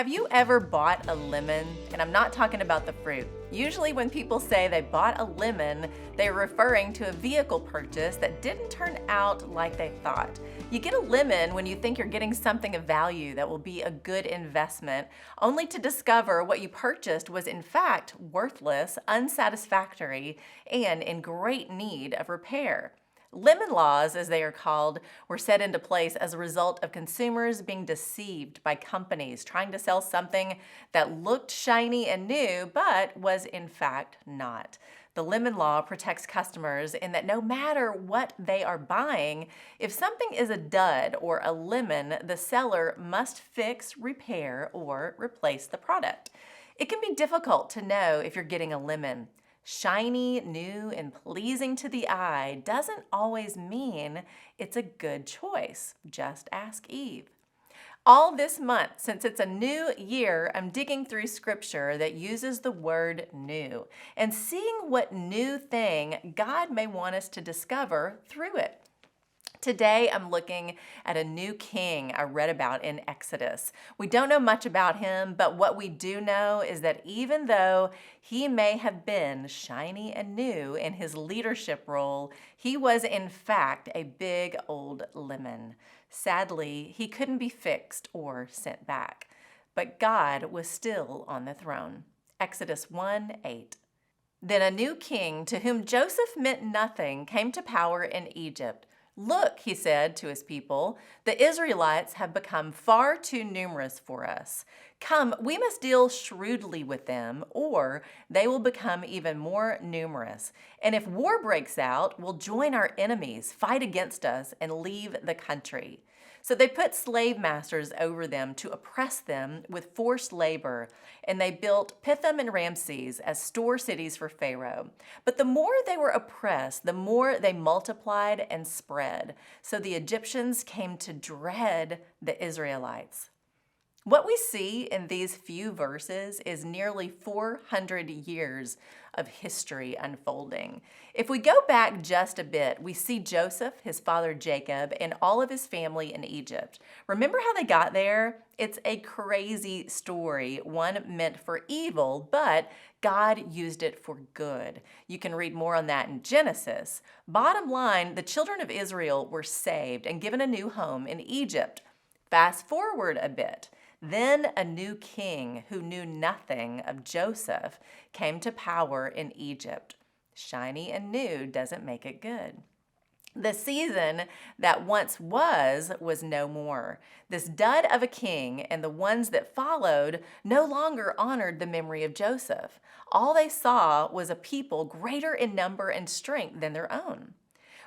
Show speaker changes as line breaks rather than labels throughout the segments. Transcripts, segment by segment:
Have you ever bought a lemon? And I'm not talking about the fruit. Usually when people say they bought a lemon, they're referring to a vehicle purchase that didn't turn out like they thought. You get a lemon when you think you're getting something of value that will be a good investment, only to discover what you purchased was in fact worthless, unsatisfactory, and in great need of repair. Lemon laws, as they are called, were set into place as a result of consumers being deceived by companies trying to sell something that looked shiny and new, but was in fact not. The lemon law protects customers in that no matter what they are buying, if something is a dud or a lemon, the seller must fix, repair, or replace the product. It can be difficult to know if you're getting a lemon. Shiny, new, and pleasing to the eye doesn't always mean it's a good choice. Just ask Eve. All this month, since it's a new year, I'm digging through scripture that uses the word new and seeing what new thing God may want us to discover through it. Today, I'm looking at a new king I read about in Exodus. We don't know much about him, but what we do know is that even though he may have been shiny and new in his leadership role, he was in fact a big old lemon. Sadly, he couldn't be fixed or sent back, but God was still on the throne. Exodus 1:8. Then a new king to whom Joseph meant nothing came to power in Egypt. "Look," he said to his people, "the Israelites have become far too numerous for us. Come, we must deal shrewdly with them, or they will become even more numerous. And if war breaks out, we'll join our enemies, fight against us, and leave the country." So they put slave masters over them to oppress them with forced labor, and they built Pithom and Ramses as store cities for Pharaoh. But the more they were oppressed, the more they multiplied and spread. So the Egyptians came to dread the Israelites. What we see in these few verses is nearly 400 years of history unfolding. If we go back just a bit, we see Joseph, his father Jacob, and all of his family in Egypt. Remember how they got there? It's a crazy story, one meant for evil, but God used it for good. You can read more on that in Genesis. Bottom line, the children of Israel were saved and given a new home in Egypt. Fast forward a bit. Then a new king who knew nothing of Joseph came to power in Egypt. Shiny and new doesn't make it good. The season that once was no more. This dud of a king and the ones that followed no longer honored the memory of Joseph. All they saw was a people greater in number and strength than their own.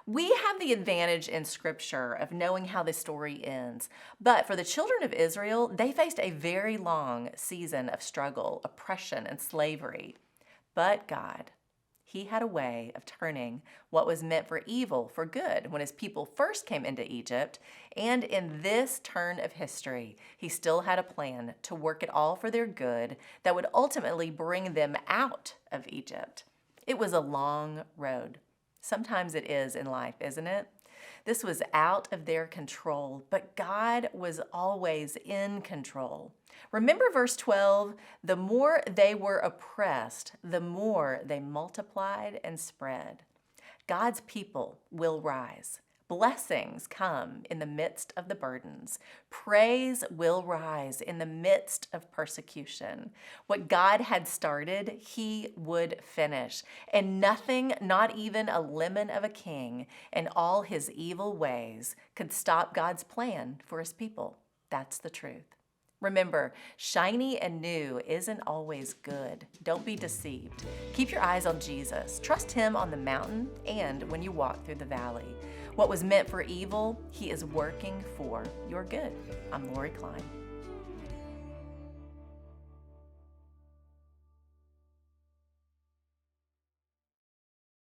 We have the advantage in Scripture of knowing how the story ends, but for the children of Israel, they faced a very long season of struggle, oppression, and slavery. But God, He had a way of turning what was meant for evil for good when His people first came into Egypt, and in this turn of history, He still had a plan to work it all for their good that would ultimately bring them out of Egypt. It was a long road. Sometimes it is in life, isn't it? This was out of their control, but God was always in control. Remember verse 12? The more they were oppressed, the more they multiplied and spread. God's people will rise. Blessings come in the midst of the burdens. Praise will rise in the midst of persecution. What God had started, He would finish. And nothing, not even a lemon of a king and all his evil ways, could stop God's plan for His people. That's the truth. Remember, shiny and new isn't always good. Don't be deceived. Keep your eyes on Jesus. Trust Him on the mountain and when you walk through the valley. What was meant for evil, He is working for your good. I'm Lori Klein.